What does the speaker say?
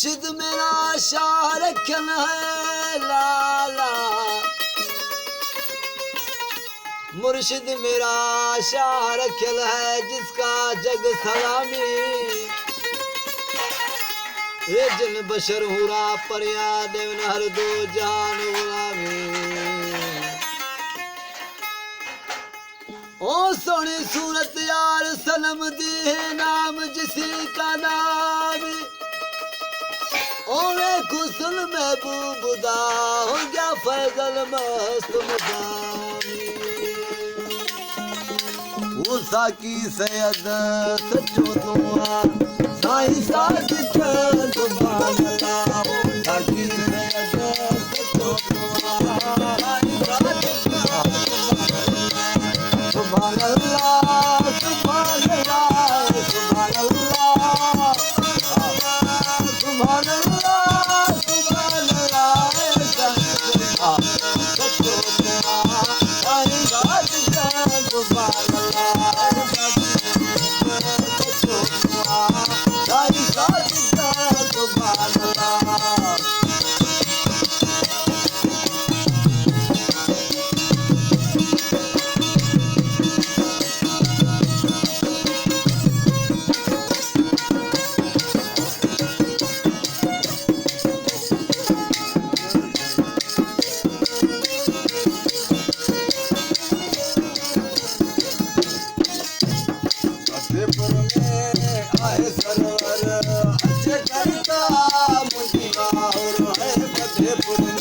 मुर्शिद मेरा शाह रखन है लाला, मुर्शिद मेरा शाह रखल है जिसका जग सलामी। ये जिन बशर हुरा परिया देवन हर दो जान गुलामी। ओ सोनी सूरत यार सनम दी है नाम जिसी का नाम। ओरे कुसल महबूब दा हो गया फैजल मस्त मुदामी। उसा की सैयद सचो दुआ साईं साथ चल सुभान अल्लाह। उसा की सैयद सचो दुआ साईं साथ चल सुभान अल्लाह सुभान अल्लाह सुभान अल्लाह सुभान अल्लाह सुभान अल्लाह सचो दुआ साईं साथ चल सुभान अल्लाह सचो दुआ साईं साथ चल सुभान अल्लाह। फतेहपुर में आए सरवर अच्छे करता मुझी बाहुर है। फतेहपुर